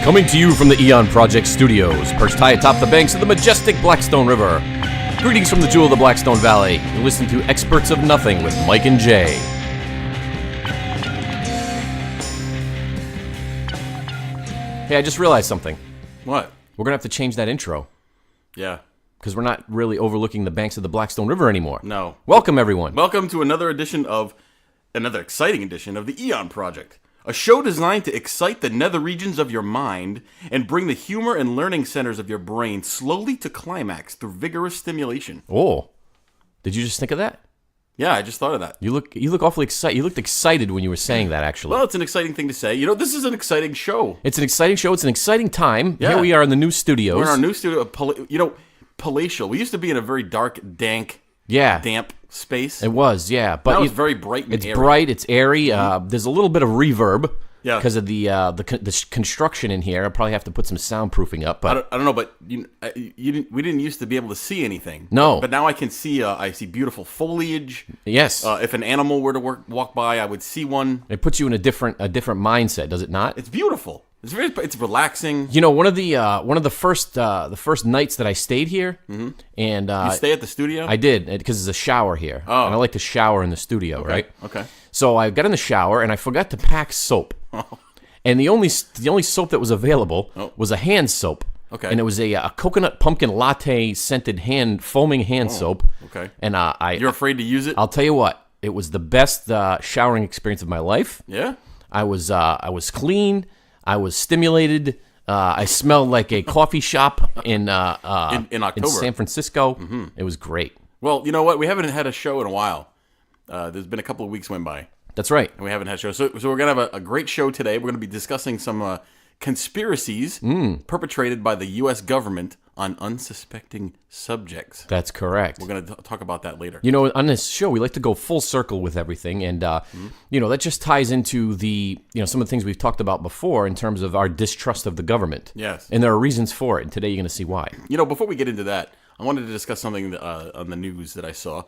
Coming to you from the TheEoNProject studios, perched high atop the banks of the majestic Blackstone River. Greetings from the jewel of the Blackstone Valley. You're listening to Experts of Nothing with Mike and Jay. Hey, I just realized something. What? We're going to have to change that intro. Yeah. Because we're not really overlooking the banks of the Blackstone River anymore. No. Welcome, everyone. Welcome to another exciting edition of the TheEoNProject, a show designed to excite the nether regions of your mind and bring the humor and learning centers of your brain slowly to climax through vigorous stimulation. Oh, did you just think of that? Yeah, I just thought of that. You look awfully excited. You looked excited when you were saying that, actually. Well, it's an exciting thing to say. You know, this is an exciting show. It's an exciting show. It's an exciting time. Yeah. Here we are in the new studios. We're in our new studio, palatial. We used to be in a very dark, damp space. It was, yeah. But now it's very bright and it's airy. bright, it's airy. There's a little bit of reverb because of the construction in here. I'll probably have to put some soundproofing up. But I don't know, but we didn't used to be able to see anything. No. But now I can see. I see beautiful foliage. Yes. If an animal were to walk by, I would see one. It puts you in a different mindset, does it not? It's beautiful. It's relaxing. You know, one of the first nights that I stayed here, and You stay at the studio? I did, because there's a shower here. Oh. And I like to shower in the studio, right? Okay. So I got in the shower and I forgot to pack soap. And the only soap that was available was a hand soap. Okay. And it was a coconut pumpkin latte scented foaming hand soap. Okay. And You're afraid to use it? I'll tell you what, it was the best showering experience of my life. Yeah? I was clean. I was stimulated. I smelled like a coffee shop in October. in San Francisco. It was great. Well, you know what? We haven't had a show in a while. There's been a couple of weeks went by. That's right. And we haven't had a show. So we're going to have a great show today. We're going to be discussing some conspiracies perpetrated by the U.S. government on unsuspecting subjects. That's correct. We're going to talk about that later. You know, on this show, we like to go full circle with everything. And, that just ties into some of the things we've talked about before in terms of our distrust of the government. Yes. And there are reasons for it. And today you're going to see why. You know, before we get into that, I wanted to discuss something on the news that I saw.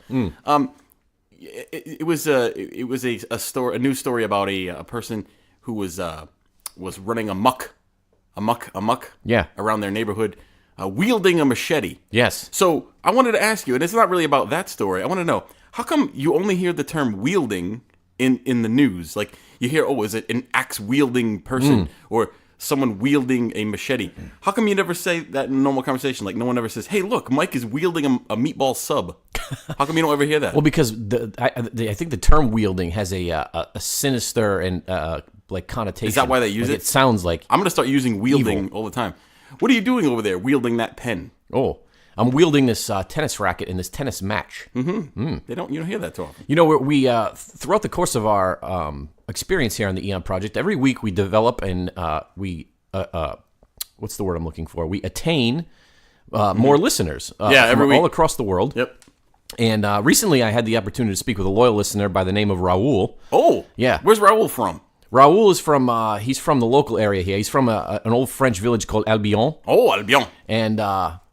It was a news story about a person who was running amok around their neighborhood, wielding a machete. Yes. So I wanted to ask you, and it's not really about that story. I want to know, how come you only hear the term wielding in the news? Like you hear, is it an axe wielding person or someone wielding a machete? How come you never say that in normal conversation? Like no one ever says, "Hey, look, Mike is wielding a meatball sub." How come you don't ever hear that? Well, because I think the term wielding has a sinister and connotation. Is that why they use it? It sounds like I'm going to start using wielding evil all the time. What are you doing over there, wielding that pen? Oh, I'm wielding this tennis racket in this tennis match. You don't hear that too often. You know, we throughout the course of our experience here on the TheEoNProject, every week we develop and we what's the word I'm looking for? We attain more listeners. Every week all across the world. Yep. And recently, I had the opportunity to speak with a loyal listener by the name of Raul. Oh, yeah. Where's Raul from? Raul is from he's from the local area here. He's from an old French village called Albion. Oh, Albion. And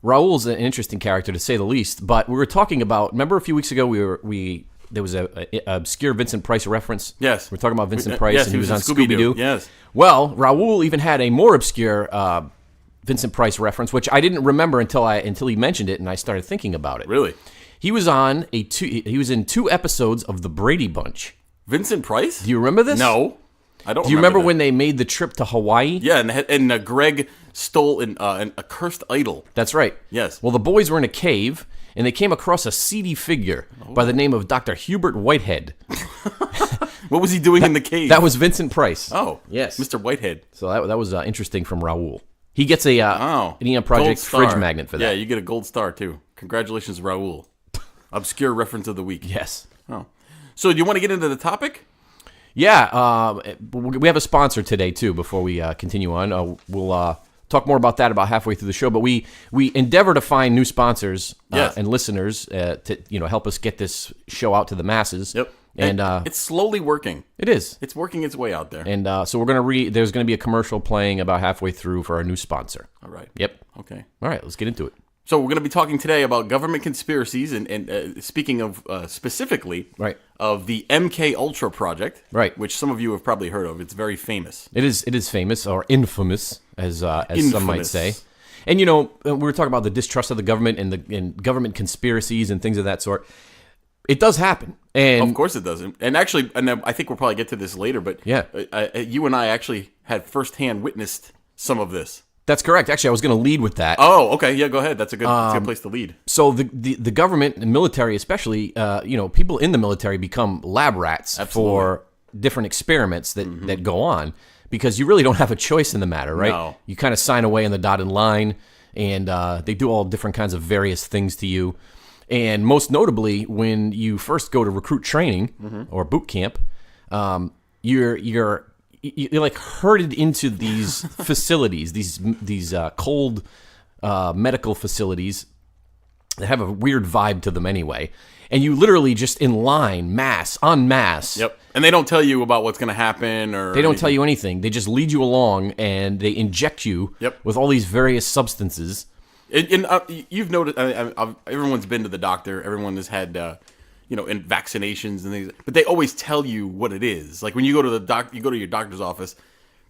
Raul's an interesting character to say the least. But we were talking about. Remember a few weeks ago there was a obscure Vincent Price reference. Yes, we're talking about Vincent Price, yes, and he was on Scooby-Doo. Scooby-Doo. Yes. Well, Raul even had a more obscure Vincent Price reference, which I didn't remember until he mentioned it, and I started thinking about it. Really? He was in 2 episodes of The Brady Bunch. Vincent Price? Do you remember this? No, I don't. Do you remember that. when they made the trip to Hawaii? Yeah, and Greg stole a cursed idol. That's right. Yes. Well, the boys were in a cave, and they came across a seedy figure by the name of Dr. Hubert Whitehead. What was he doing in the cave? That was Vincent Price. Oh, yes, Mr. Whitehead. So that was interesting from Raul. He gets an TheEoNProject Gold fridge star. magnet for that. Yeah, you get a gold star too. Congratulations, Raul. Obscure reference of the week. Yes. Oh, so do you want to get into the topic? Yeah, we have a sponsor today too. Before we continue on, we'll talk more about that about halfway through the show. But we endeavor to find new sponsors and listeners to help us get this show out to the masses. Yep. And it's slowly working. It is. It's working its way out there. And so we're there's gonna be a commercial playing about halfway through for our new sponsor. All right. Yep. Okay. All right. Let's get into it. So we're going to be talking today about government conspiracies, and speaking of specifically Right. of the MK Ultra project, Right. which some of you have probably heard of. It's very famous. It is famous, or infamous, as some might Infamous. say. And we were talking about the distrust of the government and government conspiracies and things of that sort. It does happen, and Of course it doesn't. And actually, I think we'll probably get to this later, but Yeah. you and I actually had firsthand witnessed some of this. that's correct. Actually, I was going to lead with that. Oh, okay. Yeah, go ahead. That's a good place to lead. So the government and military, especially, people in the military become lab rats for different experiments that go on, because you really don't have a choice in the matter, right? No. You kind of sign away on the dotted line, and they do all different kinds of various things to you. And most notably, when you first go to recruit training or boot camp, you're like herded into these facilities, these cold medical facilities that have a weird vibe to them anyway. And you literally just in line, en masse. Yep. And they don't tell you about what's going to happen, or They don't tell you anything. They just lead you along, and they inject you with all these various substances. And you've noticed, everyone's been to the doctor. Everyone has had, in vaccinations and things. But they always tell you what it is. Like when you go to you go to your doctor's office,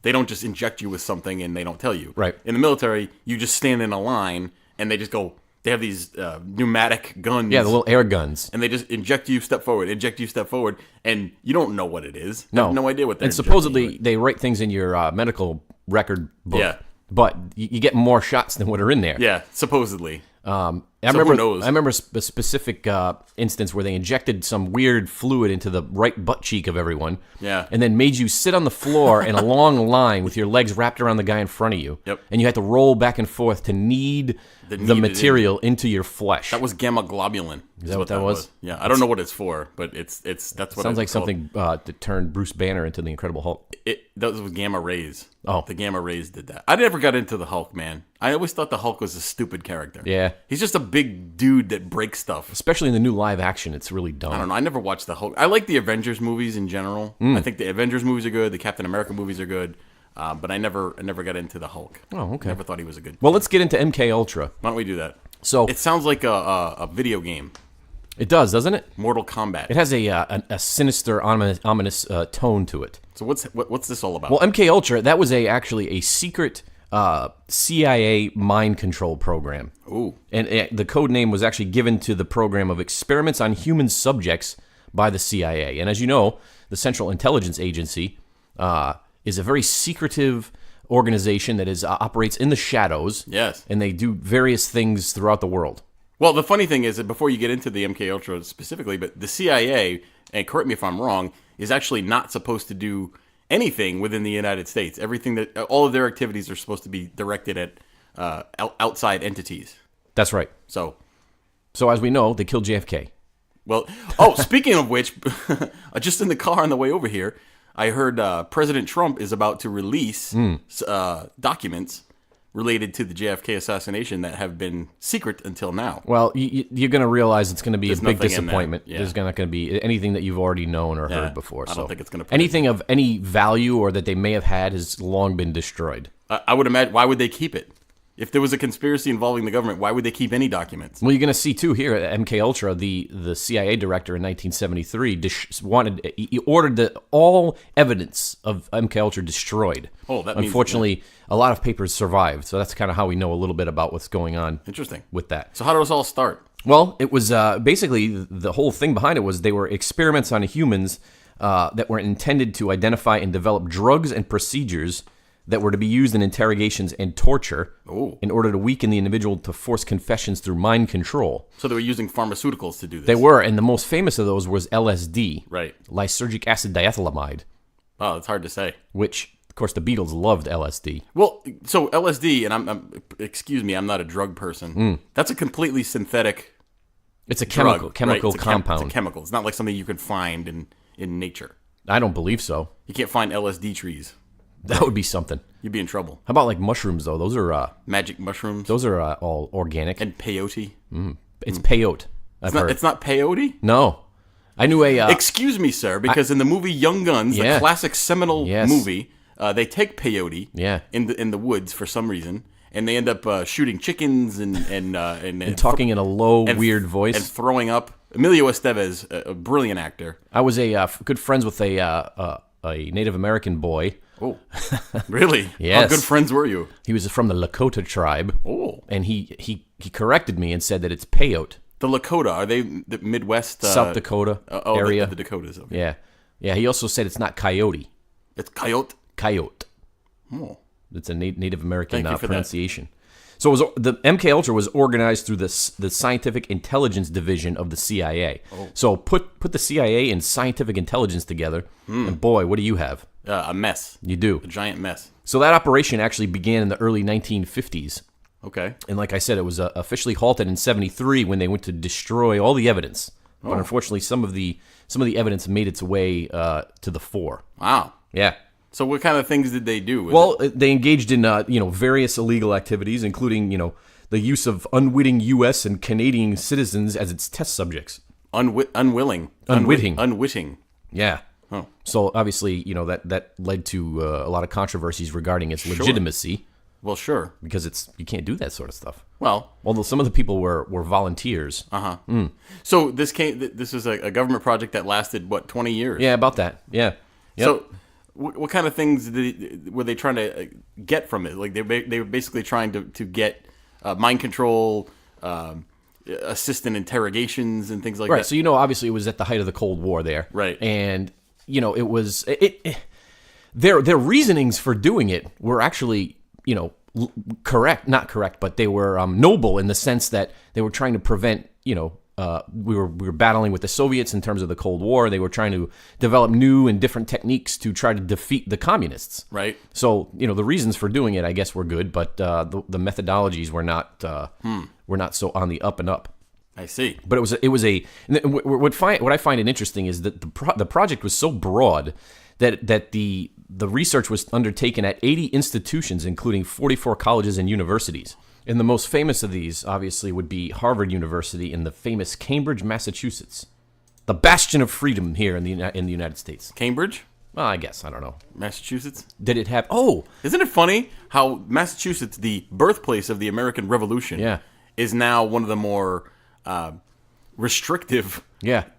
they don't just inject you with something and they don't tell you. Right. In the military, you just stand in a line and they just go. They have these pneumatic guns. Yeah, the little air guns. And they just inject you, step forward, and you don't know what it is. You have no idea what they're And supposedly injecting you they write things in your medical record book. Yeah. But you get more shots than what are in there. with. Yeah, supposedly. I who remember. knows? I remember a specific instance where they injected some weird fluid into the right butt cheek of everyone. Yeah. And then made you sit on the floor in a long line with your legs wrapped around the guy in front of you. Yep. And you had to roll back and forth to knead the material into your flesh. That was gamma globulin. Is that what that was? Yeah, I don't know what it's for, but that's what Sounds like it's called. something that turned Bruce Banner into the Incredible Hulk. That was gamma rays. Oh. The gamma rays did that. I never got into the Hulk, man. I always thought the Hulk was a stupid character. Yeah. He's just a big dude that breaks stuff. Especially in the new live action, it's really dumb. I don't know. I never watched the Hulk. I like the Avengers movies in general. I think the Avengers movies are good. The Captain America movies are good. But I never got into the Hulk. Oh, okay. Never thought he was a good. Well, let's get into MK Ultra. Why don't we do that? So It sounds like a video game. it does, doesn't it? Mortal Kombat. It has a sinister, ominous tone to it. So what's this all about? Well, MK Ultra, that was actually a secret CIA mind control program. Ooh. And the code name was actually given to the program of experiments on human subjects by the CIA. And as you know, the Central Intelligence Agency is a very secretive organization that operates in the shadows. Yes. And they do various things throughout the world. Well, the funny thing is that before you get into the MK Ultra specifically, but the CIA, and correct me if I'm wrong, is actually not supposed to do anything within the United States. All of their activities are supposed to be directed at outside entities. That's right. So as we know, they killed JFK. Well, speaking of which, just in the car on the way over here, I heard President Trump is about to release documents related to the JFK assassination that have been secret until now. Well, you're going to realize it's going to be There's a big nothing in there. disappointment. Yeah. There's not going to be anything that you've already known or heard before. I don't think it's gonna put anything of any value or that they may have had has long been destroyed. I would imagine, why would they keep it? If there was a conspiracy involving the government, why would they keep any documents? Well, you're going to see too here at MK Ultra, the CIA director in 1973 he ordered all evidence of MK Ultra destroyed. Oh, that means- unfortunately, a lot of papers survived, so that's kind of how we know a little bit about what's going on. Interesting. With that. So how did this all start? Well, it was basically the whole thing behind it was they were experiments on humans that were intended to identify and develop drugs and procedures that were to be used in interrogations and torture in order to weaken the individual to force confessions through mind control. So they were using pharmaceuticals to do this. They were, and the most famous of those was LSD, Right. lysergic acid diethylamide, Oh, it's hard to say. which, of course, the Beatles loved LSD. Well, so LSD, and excuse me, I'm not a drug person. That's a completely synthetic It's a drug, chemical right? compound. It's a chemical. It's not like something you can find in nature. I don't believe so. You can't find LSD trees. That would be something. You'd be in trouble. How about like mushrooms though? Those are Magic mushrooms all organic. and peyote. It's peyote. It's not peyote? No, I knew a. Excuse me, sir, because in the movie Young Guns, Yeah. the classic seminal Yes. movie, they take peyote Yeah. in the woods for some reason, and they end up shooting chickens and talking in a low, weird voice. And throwing up. Emilio Estevez, a brilliant actor. I was good friends with a Native American boy. Oh, really? Yes. How good friends were you? He was from the Lakota tribe. Oh. And he corrected me and said that it's peyote. The Lakota, are they the Midwest? South Dakota area. The Dakotas, okay. Yeah. Yeah, he also said it's not coyote. It's coyote? Coyote. Oh. It's a Native American pronunciation. That. So the MK Ultra was organized through the Scientific Intelligence Division of the CIA. Oh. So put the CIA and scientific intelligence together, and boy, what do you have? A mess. You do. A giant mess. So that operation actually began in the early 1950s. Okay. And like I said, it was officially halted in 1973 when they went to destroy all the evidence. Oh. But unfortunately, some of the evidence made its way to the fore. Wow. Yeah. So what kind of things did they do? They engaged in various illegal activities, including the use of unwitting U.S. and Canadian citizens as its test subjects. Unwitting. Yeah. Oh. So obviously, that led to a lot of controversies regarding its legitimacy. Well, sure, because you can't do that sort of stuff. Well, although some of the people were volunteers. So this was a government project that lasted 20 years? Yeah, about that. Yeah. Yep. So what kind of things were they trying to get from it? Like they were basically trying to get mind control, assistant interrogations, and things like that. Right. So obviously, it was at the height of the Cold War there. Right. And it was their reasonings for doing it were actually not correct, but they were noble in the sense that they were trying to prevent we were battling with the Soviets in terms of the Cold War. They were trying to develop new and different techniques to try to defeat the communists. Right. So the reasons for doing it, I guess, were good, but the methodologies were not so on the up and up. I see. But what I find it interesting is that the project was so broad that the research was undertaken at 80 institutions, including 44 colleges and universities. And the most famous of these, obviously, would be Harvard University in the famous Cambridge, Massachusetts, the bastion of freedom here in the United States. Cambridge? Well, I guess, I don't know. Massachusetts? Did it have? Oh, isn't it funny how Massachusetts, the birthplace of the American Revolution, is now one of the more restrictive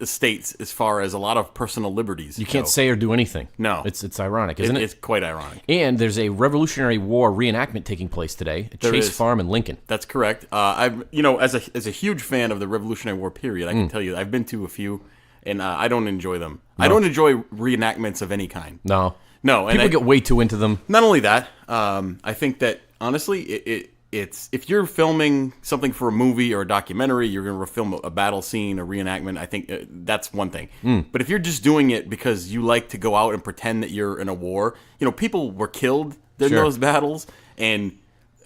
states as far as a lot of personal liberties. You can't say or do anything. No. It's ironic, isn't it? It's quite ironic. And there's a Revolutionary War reenactment taking place today at Chase Farm in Lincoln. That's correct. I've as a huge fan of the Revolutionary War period, I can tell you I've been to a few, and I don't enjoy them. No. I don't enjoy reenactments of any kind. No. And people get way too into them. Not only that, I think that honestly, it's if you're filming something for a movie or a documentary, you're going to film a battle scene, a reenactment. I think that's one thing. But if you're just doing it because you like to go out and pretend that you're in a war, people were killed in those battles, and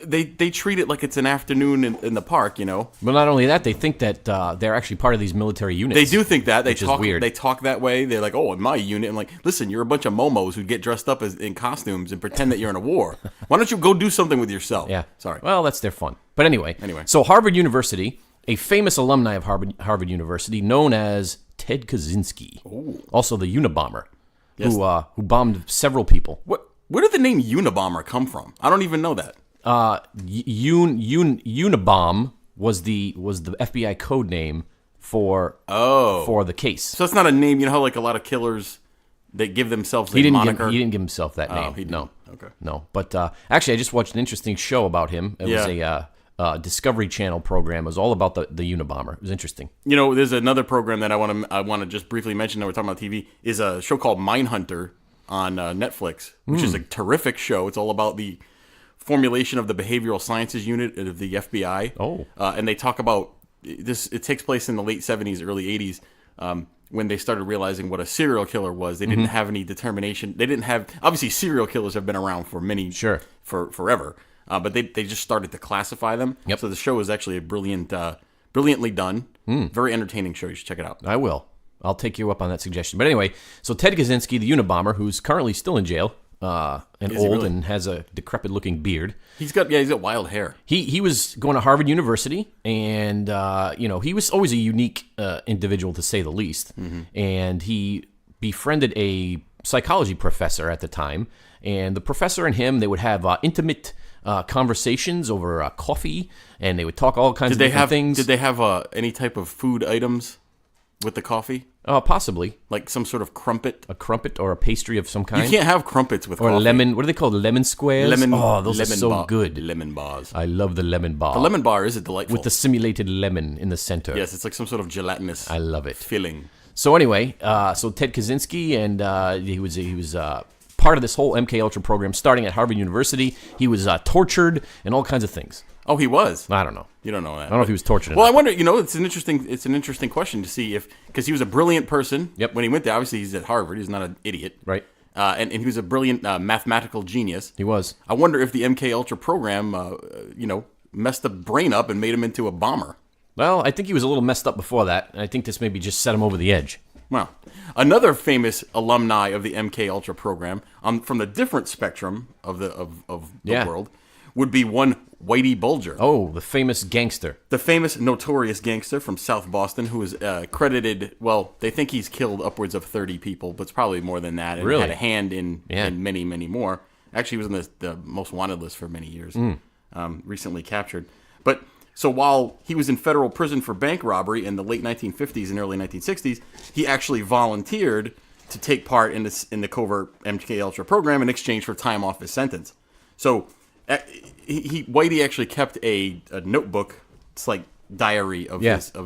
they treat it like it's an afternoon in the park. Well, not only that, they think that they're actually part of these military units. They do think that. Which is weird. They talk that way. They're like, oh, in my unit. I'm like, listen, you're a bunch of momos who get dressed up in costumes and pretend that you're in a war. Why don't you go do something with yourself? Yeah. Sorry. Well, that's their fun. But anyway. So Harvard University, a famous alumni of Harvard University, known as Ted Kaczynski, also the Unabomber, who bombed several people. Where did the name Unabomber come from? I don't even know that. Unabomb was the FBI code name for the case. So it's not a name. You know how like a lot of killers they give themselves a moniker. He didn't give himself that name. No. Okay. No. But actually, I just watched an interesting show about him. It was a Discovery Channel program. It was all about the Unabomber. It was interesting. There's another program that I want to just briefly mention that we're talking about TV is a show called Mindhunter on Netflix, which is a terrific show. It's all about the formulation of the behavioral sciences unit of the FBI. And they talk about this. It takes place in the late 70s, early 80s, when they started realizing what a serial killer was. They didn't have any determination. They didn't have, obviously serial killers have been around for for forever, but they just started to classify them. Yep. So the show is actually a brilliantly done, very entertaining show. You should check it out. I will. I'll take you up on that suggestion. But anyway, so Ted Kaczynski, the Unabomber, who's currently still in jail, and old really? And has a decrepit-looking beard. He's got wild hair. He was going to Harvard University, and he was always a unique individual to say the least. And he befriended a psychology professor at the time, and the professor and him, they would have intimate conversations over coffee, and they would talk all kinds of different things. Did they have any type of food items with the coffee? Possibly. Like some sort of crumpet? A crumpet or a pastry of some kind. You can't have crumpets with coffee. Or lemon, what are they called? Lemon squares? Those are so good. Lemon bars. I love the lemon bar. The lemon bar is delightful. With the simulated lemon in the center. Yes, it's like some sort of gelatinous I love it. filling. So anyway, so Ted Kaczynski, and he was part of this whole MK Ultra program starting at Harvard University. He was tortured and all kinds of things. Oh, he was? I don't know. You don't know that. I don't know if he was tortured. Well, I wonder. It's an interesting question to see because he was a brilliant person. Yep. When he went there, obviously he's at Harvard. He's not an idiot. Right. And he was a brilliant mathematical genius. He was. I wonder if the MK Ultra program, messed the brain up and made him into a bomber. Well, I think he was a little messed up before that, and I think this maybe just set him over the edge. Well, another famous alumni of the MK Ultra program, from the different spectrum of the world, would be one Whitey Bulger. Oh, the famous gangster. The famous notorious gangster from South Boston who is credited, well, they think he's killed upwards of 30 people, but it's probably more than that. And really? Had a hand in many, many more. Actually, he was on the most wanted list for many years. Recently captured. But so while he was in federal prison for bank robbery in the late 1950s and early 1960s, he actually volunteered to take part in the covert MK Ultra program in exchange for time off his sentence. So Whitey actually kept a notebook. It's like diary of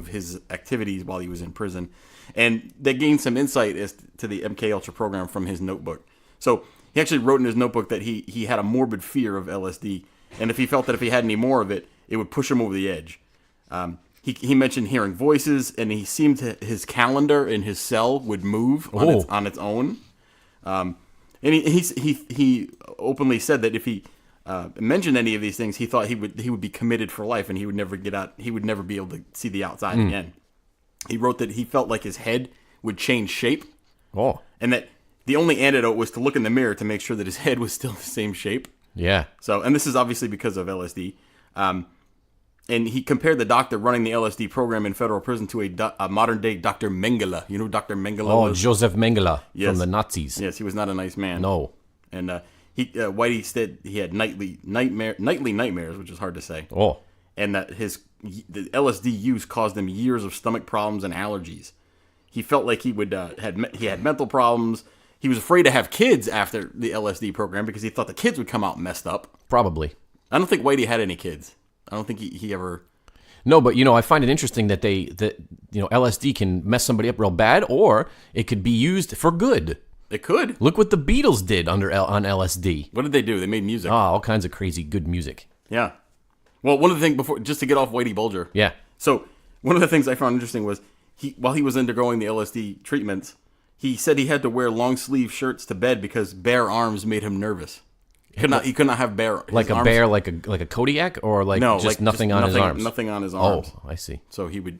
his activities while he was in prison, and they gained some insight as to the MK Ultra program from his notebook. So he actually wrote in his notebook that he had a morbid fear of LSD, and if he felt that if he had any more of it, it would push him over the edge. He mentioned hearing voices, and he seemed his calendar in his cell would move on its own. And he openly said that if he mentioned any of these things, he thought he would be committed for life, and he would never get out. He would never be able to see the outside again. He wrote that he felt like his head would change shape, and that the only antidote was to look in the mirror to make sure that his head was still the same shape. Yeah. So, and this is obviously because of LSD. And he compared the doctor running the LSD program in federal prison to a modern-day Dr. Mengele. You know who Dr. Mengele was? Oh, Joseph Mengele from the Nazis. Yes, he was not a nice man. No. And Whitey said he had nightly nightmares, which is hard to say. Oh. And that the LSD use caused him years of stomach problems and allergies. He felt like he had mental problems. He was afraid to have kids after the LSD program because he thought the kids would come out messed up. Probably. I don't think Whitey had any kids. I don't think he ever. No, but I find it interesting that LSD can mess somebody up real bad, or it could be used for good. It could. Look what the Beatles did on LSD. What did they do? They made music. All kinds of crazy good music. Yeah. Well, one of the things just to get off Whitey Bulger. Yeah. So one of the things I found interesting was while he was undergoing the LSD treatments, he said he had to wear long sleeve shirts to bed because bare arms made him nervous. He could not have bare like a arms. bear, like a Kodiak, or nothing on his arms. Nothing on his arms. Oh, I see. So he would,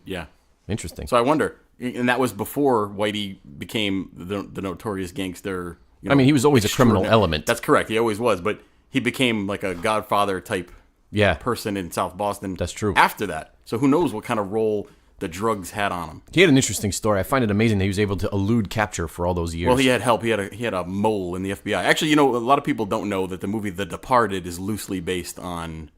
Interesting. So I wonder, and that was before Whitey became the notorious gangster. He was always a criminal element. That's correct. He always was, but he became like a Godfather type person in South Boston. That's true. After that, so who knows what kind of role the drugs had on him. He had an interesting story. I find it amazing that he was able to elude capture for all those years. Well, he had help. He had a mole in the FBI. Actually, a lot of people don't know that the movie The Departed is loosely based on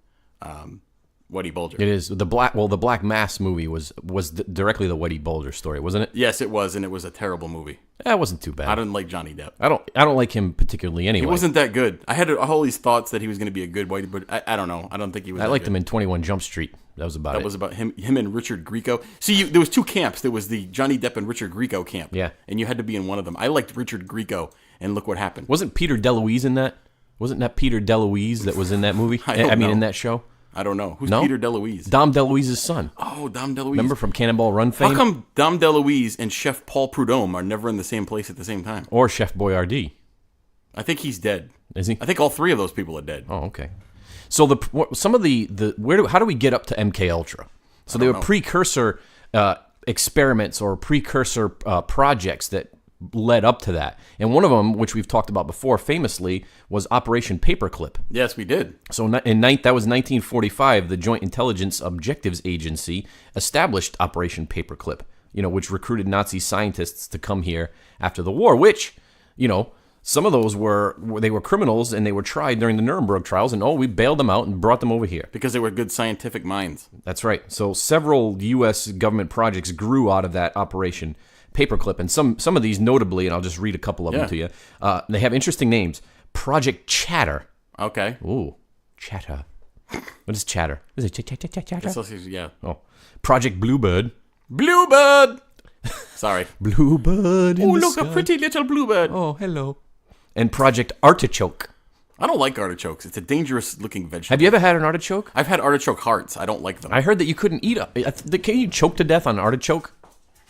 Whitey Bulger. It is. The Black Mass movie was directly the Whitey Bulger story, wasn't it? Yes, it was, and it was a terrible movie. It wasn't too bad. I didn't like Johnny Depp. I don't like him particularly anyway. He wasn't that good. I had all these thoughts that he was going to be a good Whitey, but I don't know. I don't think he was. I liked him in 21 Jump Street. That was about it. That was about him and Richard Grieco. See, there was two camps. There was the Johnny Depp and Richard Grieco camp. Yeah. And you had to be in one of them. I liked Richard Grieco, and look what happened. Wasn't Peter DeLuise in that? Wasn't that Peter DeLuise that was in that movie? I mean, in that show? I don't know. Who's Peter DeLuise? Dom DeLuise's son. Oh, Dom DeLuise. Remember from Cannonball Run fame? How come Dom DeLuise and Chef Paul Prudhomme are never in the same place at the same time? Or Chef Boyardee. I think he's dead. Is he? I think all three of those people are dead. Oh, okay. So how do we get up to MK Ultra? So they were precursor experiments or precursor projects that led up to that. And one of them, which we've talked about before famously, was Operation Paperclip. Yes, we did. So that was 1945. The Joint Intelligence Objectives Agency established Operation Paperclip, which recruited Nazi scientists to come here after the war, which, Some of those were criminals, and they were tried during the Nuremberg trials, and we bailed them out and brought them over here. Because they were good scientific minds. That's right. So several U.S. government projects grew out of that Operation Paperclip, and some of these notably, and I'll just read a couple of them to you, they have interesting names. Project Chatter. Okay. Ooh, Chatter. What is Chatter? Is it Chatter? Yeah. Oh. Project Bluebird. Bluebird! Sorry. Bluebird in Oh, the look, sky. a pretty little bluebird. Oh, hello. And Project Artichoke. I don't like artichokes. It's a dangerous-looking vegetable. Have you ever had an artichoke? I've had artichoke hearts. I don't like them. I heard that you couldn't eat can you choke to death on an artichoke?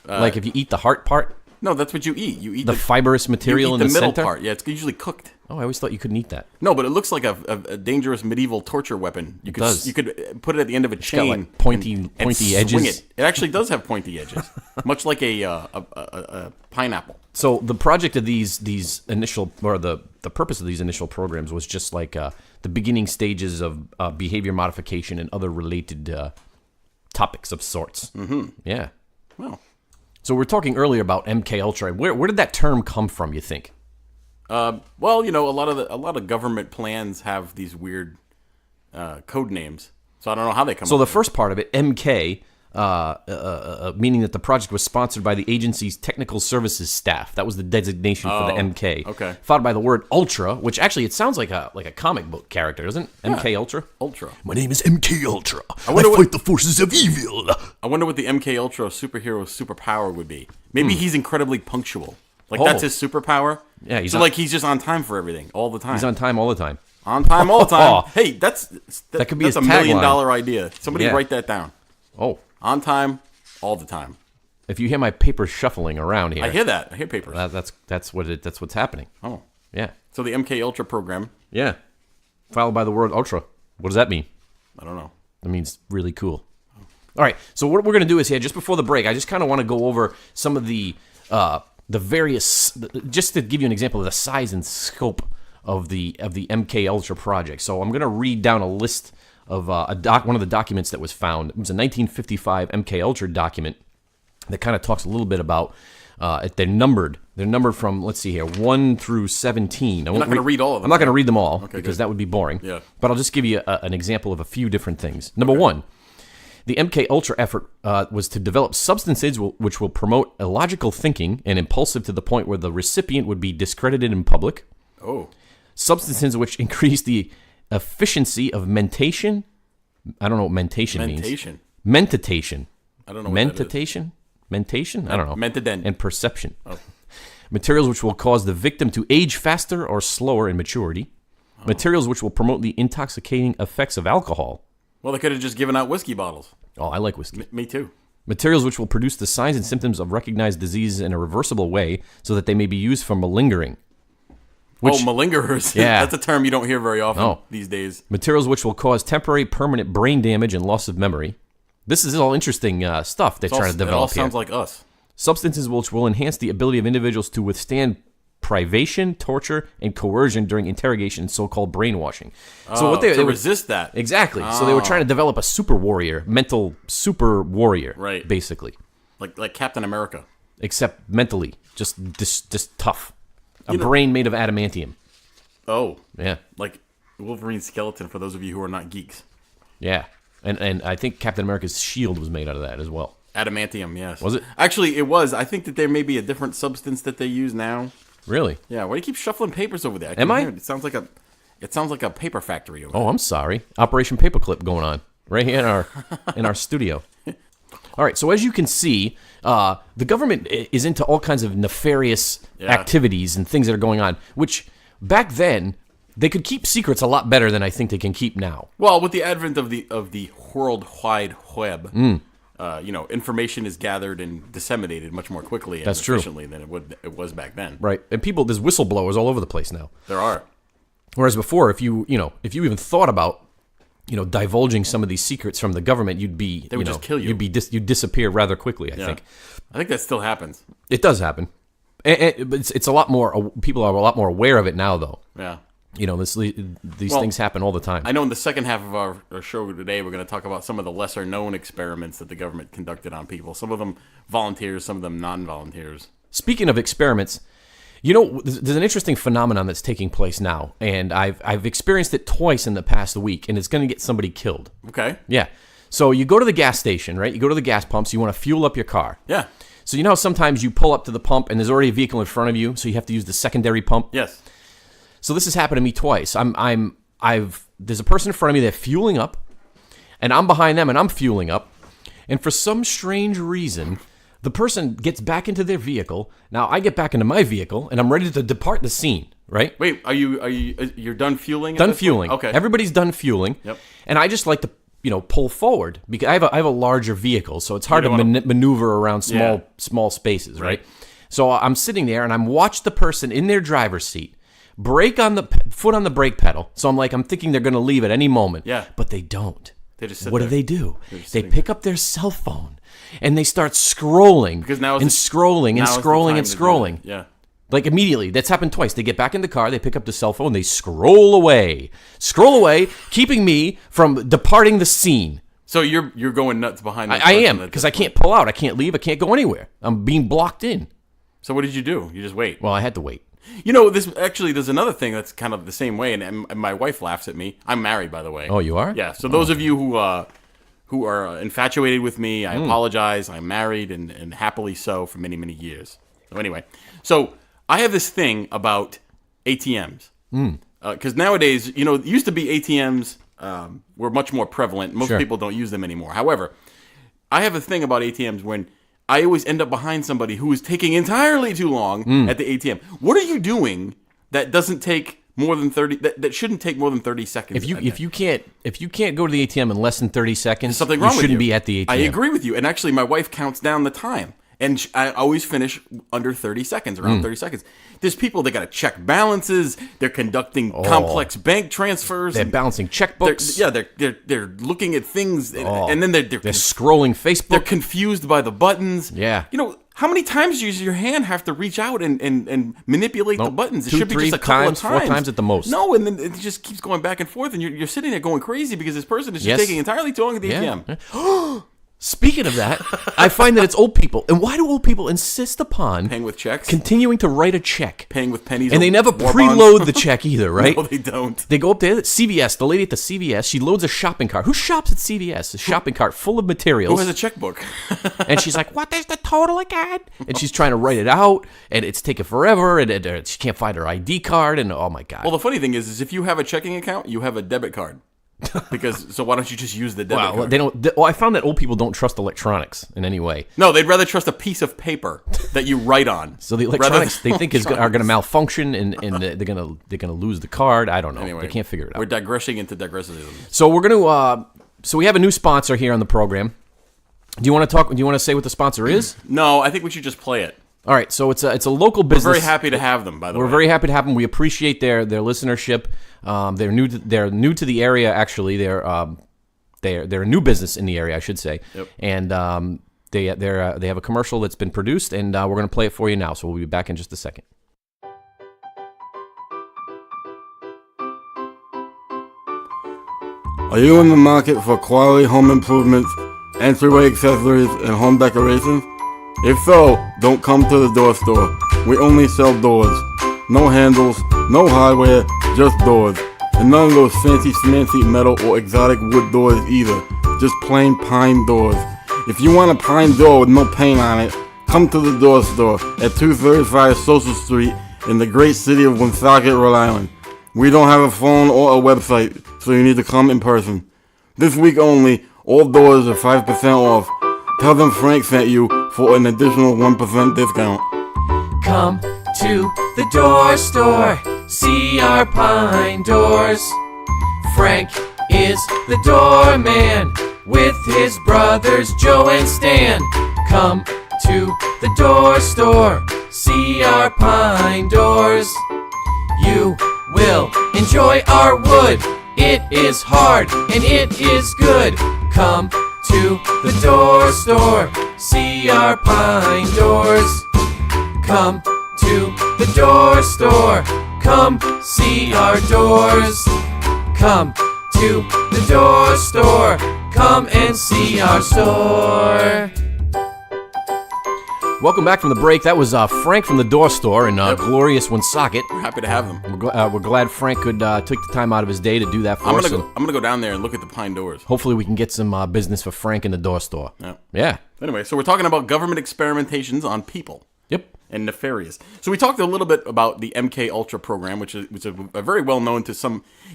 Like if you eat the heart part? No, that's what you eat. You eat The fibrous material in the middle center? part. Yeah, it's usually cooked. Oh, I always thought you couldn't eat that. No, but it looks like a dangerous medieval torture weapon. You could put it at the end of a chain. Got like pointy and edges. Swing it. It actually does have pointy edges, much like a pineapple. So the project of these initial, or the purpose of these initial programs was just like the beginning stages of behavior modification and other related topics of sorts. Mm-hmm. Yeah. Well. So we were talking earlier about MK Ultra. Where did that term come from, you think? Well, you know, a lot of government plans have these weird code names, so I don't know how they come. So up the with first part of it, MK, meaning that the project was sponsored by the agency's technical services staff. That was the designation for the MK. Okay. Followed by the word Ultra, which actually it sounds like a comic book character, doesn't it? MK Ultra. Ultra. My name is MK Ultra. I wonder fight the forces of evil. I wonder what the MK Ultra superhero superpower would be. Maybe he's incredibly punctual. Like Oh. that's his superpower. Yeah, so like he's just on time for everything all the time. He's on time all the time. On time all the time. Hey, that could be that's his $1 million tagline. idea. Somebody Yeah. write that down. Oh, On time, all the time. if you hear my paper shuffling around here, I hear that. I hear papers. that's what's happening. Oh, Yeah, so the MK Ultra program. yeah. Followed by the word Ultra. What does that mean? I don't know. That means really cool. All right, so what we're going to do is here, just before the break, I just kind of want to go over some of the various, just to give you an example of the size and scope of the MK Ultra project. So I'm going to read down a list of one of the documents that was found. It was a 1955 MK Ultra document that kind of talks a little bit about. They're numbered. They're numbered from, let's see here, 1 through 17. I'm not going to read all of them. I'm not going to read them all because good. that would be boring. Yeah. But I'll just give you an example of a few different things. Number one, the MK Ultra effort was to develop substances which will promote illogical thinking and impulsive to the point where the recipient would be discredited in public. Oh. Substances which increase the efficiency of mentation. I don't know what mentation means. Mentation. I don't know what that is. Mentation? Mentation? I don't know. Mentadent. And perception. Oh. Materials which will cause the victim to age faster or slower in maturity. Oh. Materials which will promote the intoxicating effects of alcohol. Well, they could have just given out whiskey bottles. Oh, I like whiskey. Me too. Materials which will produce the signs and symptoms of recognized diseases in a reversible way so that they may be used for malingering. Malingerers. Yeah. That's a term you don't hear very often these days. Materials which will cause temporary permanent brain damage and loss of memory. This is all interesting stuff they're trying to develop It all here. sounds like us. Substances which will enhance the ability of individuals to withstand privation, torture, and coercion during interrogation, so-called brainwashing. So what they resist that. Exactly. So they were trying to develop a super warrior, mental super warrior, right? Basically, like Captain America, except mentally, just tough. A brain made of adamantium. Oh, yeah, like Wolverine's skeleton. For those of you who are not geeks, yeah, and I think Captain America's shield was made out of that as well. Adamantium, yes. Was it? Actually, it was. I think that there may be a different substance that they use now. Really? Yeah. Why do you keep shuffling papers over there? Am I? It sounds like a paper factory over there. I'm sorry. Operation Paperclip going on right here in our studio. All right. So as you can see, the government is into all kinds of nefarious activities and things that are going on, which back then they could keep secrets a lot better than I think they can keep now. Well, with the advent of the World Wide Web. Information is gathered and disseminated much more quickly and efficiently than it was back then. Right. And there's whistleblowers all over the place now. There are. Whereas before, if you even thought about, divulging some of these secrets from the government, they would just kill you. You'd disappear rather quickly, I think. I think that still happens. It does happen. But it's a lot more, people are a lot more aware of it now, though. Yeah. These things happen all the time. I know in the second half of our show today, we're going to talk about some of the lesser-known experiments that the government conducted on people. Some of them volunteers, some of them non-volunteers. Speaking of experiments, You know, there's an interesting phenomenon that's taking place now, and I've experienced it twice in the past week, and it's going to get somebody killed. Okay. Yeah. So you go to the gas station, right? You go to the gas pumps. You want to fuel up your car. Yeah. So you know how sometimes you pull up to the pump and there's already a vehicle in front of you, so you have to use the secondary pump. Yes. So this has happened to me twice. There's a person in front of me that's fueling up, and I'm behind them and I'm fueling up, and for some strange reason, the person gets back into their vehicle. Now I get back into my vehicle and I'm ready to depart the scene. Right? Wait, you're done fueling? Done fueling. Okay. Everybody's done fueling. Yep. And I just like to pull forward because I have a larger vehicle, so it's hard to maneuver around small spaces, right? So I'm sitting there and I'm watching the person in their driver's seat foot on the brake pedal. So I'm thinking they're going to leave at any moment. Yeah. But they don't. They just sit what there. do? They pick up their cell phone and they start scrolling because now scrolling. Yeah. Like immediately. That's happened twice. They get back in the car, they pick up the cell phone, they scroll away, keeping me from departing the scene. So you're going nuts behind that. I am, because I can't pull out. I can't leave. I can't go anywhere. I'm being blocked in. So what did you do? You just wait. Well, I had to wait. There's another thing that's kind of the same way, and my wife laughs at me. I'm married, by the way. Oh, you are? Yeah. So those of you who are infatuated with me, I apologize. I'm married and happily so for many, many years. So anyway, I have this thing about ATMs. Because nowadays, it used to be ATMs were much more prevalent. Most people don't use them anymore. However, I have a thing about ATMs when I always end up behind somebody who is taking entirely too long at the ATM. What are you doing that doesn't take more than 30? That shouldn't take more than 30 seconds. If you can't go to the ATM in less than 30 seconds, there's something wrong with you. You shouldn't be at the ATM. I agree with you. And actually, my wife counts down the time. And I always finish under 30 seconds, around 30 seconds. There's people that got to check balances. They're conducting complex bank transfers. They're balancing checkbooks. They're looking at things, and then they're scrolling Facebook. They're confused by the buttons. Yeah. How many times does your hand have to reach out and manipulate the buttons? It should be just a couple of times. 4 times at the most. No, and then it just keeps going back and forth, and you're sitting there going crazy because this person is just taking entirely too long at the ATM. Speaking of that, I find that it's old people. And why do old people insist upon paying with checks? Continuing to write a check. Paying with pennies. And they never preload the check either, right? No, they don't. They go up there, CVS, the lady at the CVS, she loads a shopping cart. Who shops at CVS? A shopping cart full of materials. Who has a checkbook? And she's like, what is the total again? And she's trying to write it out, and it's taking forever, and she can't find her ID card, and oh my God. Well, the funny thing is if you have a checking account, you have a debit card. So why don't you just use the debit card? They don't. I found that old people don't trust electronics in any way. No, they'd rather trust a piece of paper that you write on. So the electronics they think are going to malfunction and they're going to lose the card. I don't know. Anyway, they can't figure it out. We're digressing into digressionism. So we're going to. So we have a new sponsor here on the program. Do you want to talk? Do you want to say what the sponsor is? No, I think we should just play it. All right, so it's a local business. We're very happy to have them, by the way. We're very happy to have them. We appreciate their listenership. They're new to the area. Actually, they're a new business in the area, I should say. Yep. And they have a commercial that's been produced, and we're going to play it for you now. So we'll be back in just a second. Are you in the market for quality home improvements, entryway accessories, and home decorations? If so, don't come to the door store. We only sell doors. No handles, no hardware, just doors. And none of those fancy smancy metal or exotic wood doors either. Just plain pine doors. If you want a pine door with no paint on it, come to the door store at 235 Social Street in the great city of Woonsocket, Rhode Island. We don't have a phone or a website, so you need to come in person. This week only, all doors are 5% off. Tell them Frank sent you for an additional 1% discount. Come to the door store, see our pine doors. Frank is the doorman with his brothers Joe and Stan. Come to the door store, see our pine doors. You will enjoy our wood. It is hard and it is good. Come to the door store, see our pine doors. Come to the door store, come see our doors. Come to the door store, come and see our store. Welcome back from the break. That was Frank from the Door Store in glorious Woonsocket. We're happy to have them. We're glad Frank could take the time out of his day to do that for us. I'm gonna go down there and look at the pine doors. Hopefully we can get some business for Frank in the Door Store. Yeah. Anyway, so we're talking about government experimentations on people. Yep. And nefarious. So we talked a little bit about the MK Ultra program, which is a very well known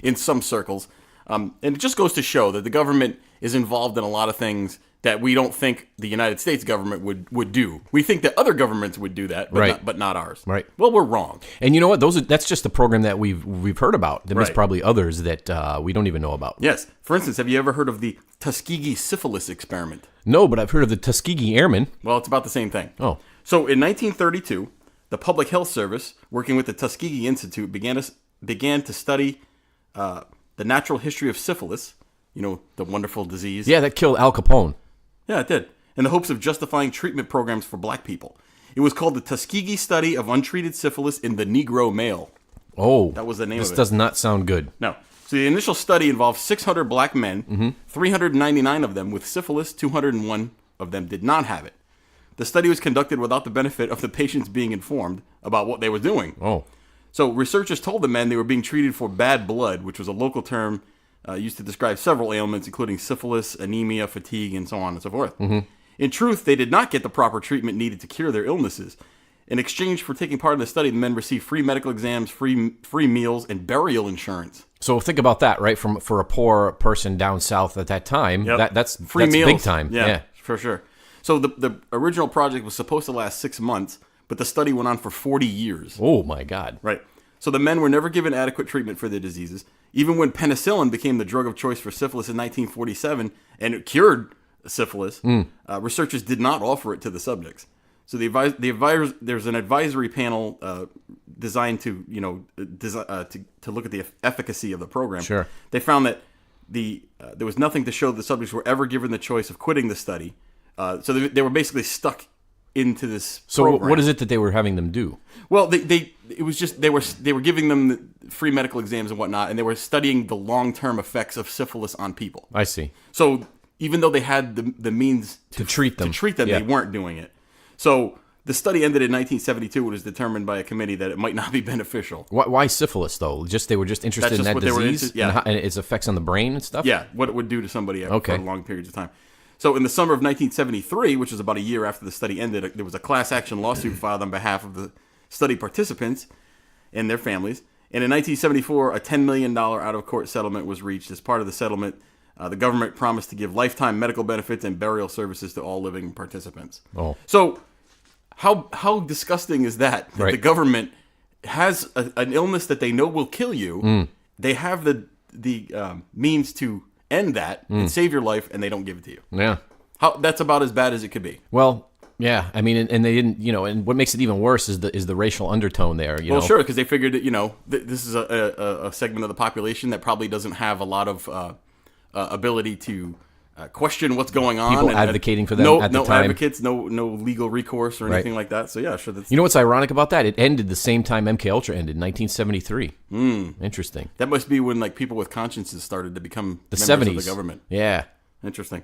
in some circles, and it just goes to show that the government is involved in a lot of things that we don't think the United States government would do. We think that other governments would do that, but not ours. Right. Well, we're wrong. And you know what? That's just the program that we've heard about. There's probably others that we don't even know about. Yes. For instance, have you ever heard of the Tuskegee syphilis experiment? No, but I've heard of the Tuskegee Airmen. Well, it's about the same thing. Oh. So in 1932, the Public Health Service, working with the Tuskegee Institute, began to study the natural history of syphilis, the wonderful disease. Yeah, that killed Al Capone. Yeah, it did. In the hopes of justifying treatment programs for black people. It was called the Tuskegee Study of Untreated Syphilis in the Negro Male. Oh. That was the name of it. This does not sound good. No. So the initial study involved 600 black men, 399 of them with syphilis, 201 of them did not have it. The study was conducted without the benefit of the patients being informed about what they were doing. Oh. So researchers told the men they were being treated for bad blood, which was a local term used to describe several ailments, including syphilis, anemia, fatigue, and so on and so forth. In truth, they did not get the proper treatment needed to cure their illnesses. In exchange for taking part in the study, the men received free medical exams, free meals, and burial insurance. So think about that, right? For a poor person down south at that time, that's free meals. Big time. Yeah, for sure. So the original project was supposed to last 6 months, but the study went on for 40 years. Oh, my God. Right. So the men were never given adequate treatment for their diseases. Even when penicillin became the drug of choice for syphilis in 1947, and it cured syphilis, researchers did not offer it to the subjects. So there's an advisory panel designed to to look at the efficacy of the program. Sure. They found that there was nothing to show the subjects were ever given the choice of quitting the study. So they were basically stuck into this program. So what is it that they were having them do? Well, it was just they were giving them free medical exams and whatnot, and they were studying the long-term effects of syphilis on people. I see. So even though they had the means to treat them, they weren't doing it. So the study ended in 1972. It was determined by a committee that it might not be beneficial. Why syphilis though? They were just interested in that disease, and its effects on the brain and stuff. Yeah, what it would do to somebody for long periods of time. So in the summer of 1973, which was about a year after the study ended, there was a class action lawsuit filed on behalf of the study participants and their families. And in 1974, a $10 million out-of-court settlement was reached. As part of the settlement, the government promised to give lifetime medical benefits and burial services to all living participants. Oh. So how disgusting is that? That the government has an illness that they know will kill you. They have the means to end that and save your life, and they don't give it to you. Yeah. That's about as bad as it could be. Well, yeah. I mean, and they didn't, and what makes it even worse is the racial undertone there. You know? Sure, because they figured that, this is a segment of the population that probably doesn't have a lot of ability to question what's going on. People advocating for them at the time. No advocates, no legal recourse or anything like that. So, yeah, sure. You know what's ironic about that? It ended the same time MK Ultra ended, 1973. Interesting. That must be when people with consciences started to become the members 70s of the government. Yeah. Interesting.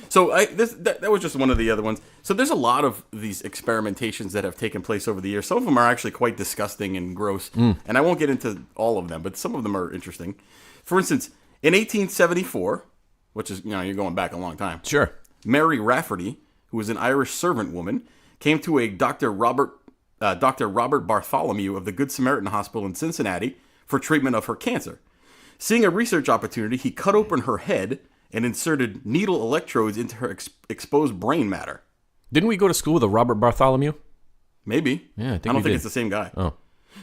So that was just one of the other ones. So there's a lot of these experimentations that have taken place over the years. Some of them are actually quite disgusting and gross, and I won't get into all of them, but some of them are interesting. For instance, in 1874, which is, you're going back a long time. Sure. Mary Rafferty, who was an Irish servant woman, came to a Dr. Robert Bartholomew of the Good Samaritan Hospital in Cincinnati for treatment of her cancer. Seeing a research opportunity, he cut open her head and inserted needle electrodes into her exposed brain matter. Didn't we go to school with a Robert Bartholomew? Maybe. Yeah, I don't think it's the same guy. Oh.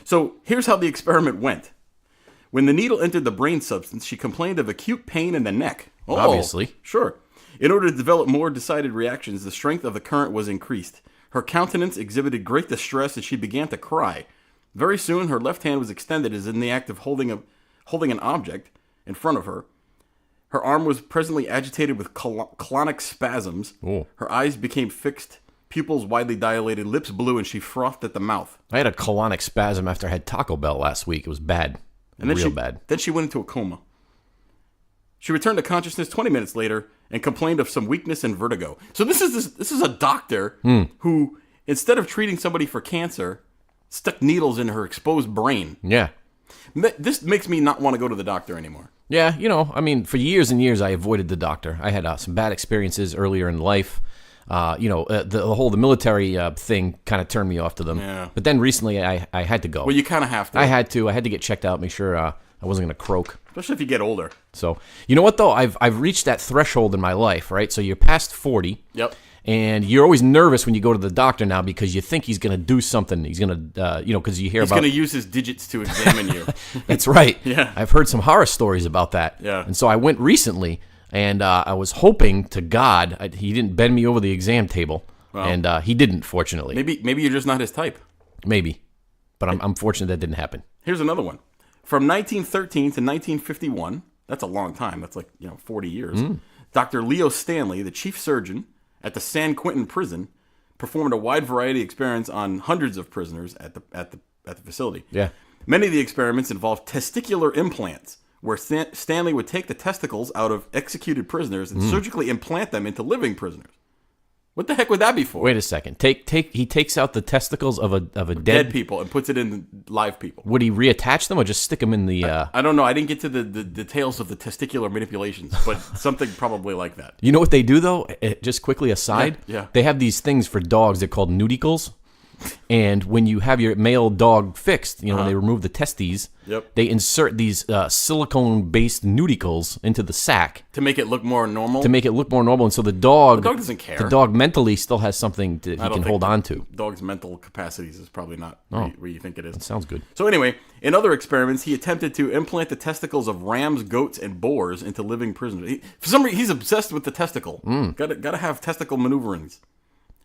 So here's how the experiment went. When the needle entered the brain substance, she complained of acute pain in the neck. Oh, obviously. Sure. In order to develop more decided reactions, the strength of the current was increased. Her countenance exhibited great distress and she began to cry. Very soon, her left hand was extended as in the act of holding an object in front of her. Her arm was presently agitated with colonic spasms. Oh. Her eyes became fixed, pupils widely dilated, lips blue, and she frothed at the mouth. I had a colonic spasm after I had Taco Bell last week. It was bad. Bad. Then she went into a coma. She returned to consciousness 20 minutes later and complained of some weakness and vertigo. So this is a doctor who instead of treating somebody for cancer, stuck needles in her exposed brain. Yeah. This makes me not want to go to the doctor anymore. Yeah, for years and years I avoided the doctor. I had some bad experiences earlier in life. The military thing kind of turned me off to them. Yeah. But then recently I had to go. Well, you kind of have to. I had to get checked out, make sure I wasn't going to croak. Especially if you get older. So, you know what, though? I've reached that threshold in my life, right? So you're past 40. Yep. And you're always nervous when you go to the doctor now because you think he's going to do something. He's going to, because you hear He's about... going to use his digits to examine you. That's right. Yeah. I've heard some horror stories about that. Yeah. And so I went recently, and I was hoping to God he didn't bend me over the exam table. Well, and he didn't, fortunately. Maybe you're just not his type. Maybe. But I'm fortunate that didn't happen. Here's another one. From 1913 to 1951, that's a long time. That's 40 years. Dr. Leo Stanley, the chief surgeon at the San Quentin prison, performed a wide variety of experiments on hundreds of prisoners at the facility. Yeah. Many of the experiments involved testicular implants, where Stanley would take the testicles out of executed prisoners and surgically implant them into living prisoners. What the heck would that be for? Wait a second. He takes out the testicles of a dead people and puts it in live people. Would he reattach them or just stick them in the... I don't know. I didn't get to the details of the testicular manipulations, but something probably like that. You know what they do, though? Just quickly aside. Yeah. They have these things for dogs. They're called nudicles. And when you have your male dog fixed, when they remove the testes, Yep. they insert these silicone-based nudicles into the sack To make it look more normal? And so the dog doesn't care. The dog mentally still has something he can hold on to. Dog's mental capacities is probably not where you think it is. Sounds good. So anyway, in other experiments, he attempted to implant the testicles of rams, goats, and boars into living prisoners. For some reason, he's obsessed with the testicle. Gotta have testicle maneuverings.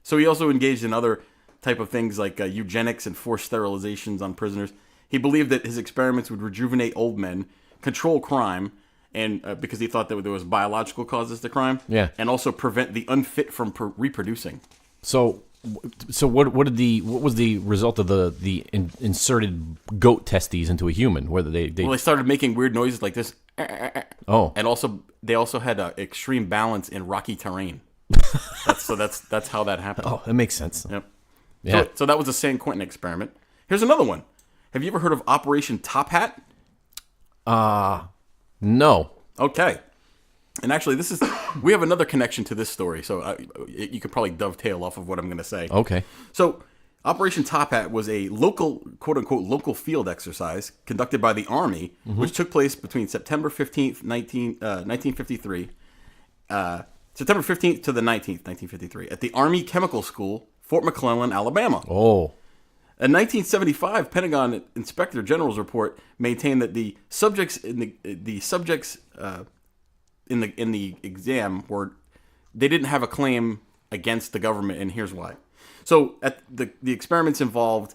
So he also engaged in other type of things like eugenics and forced sterilizations on prisoners. He believed that his experiments would rejuvenate old men, control crime, and because he thought that there was biological causes to crime, and also prevent the unfit from reproducing. So what was the result of the inserted goat testes into a human? Whether they started making weird noises like this. Oh, and they also had extreme balance in rocky terrain. That's how that happened. Oh, that makes sense. Yep. Yeah. So that was a San Quentin experiment. Here's another one. Have you ever heard of Operation Top Hat? No. Okay. And actually, we have another connection to this story, so you could probably dovetail off of what I'm going to say. Okay. So Operation Top Hat was a local, quote-unquote, local field exercise conducted by the Army, which took place between September 15th, 1953, September 15th to the 19th, 1953, at the Army Chemical School, Fort McClellan, Alabama. Oh. A 1975 Pentagon Inspector General's report maintained that the subjects in the exam they didn't have a claim against the government, and here's why. So at the experiments involved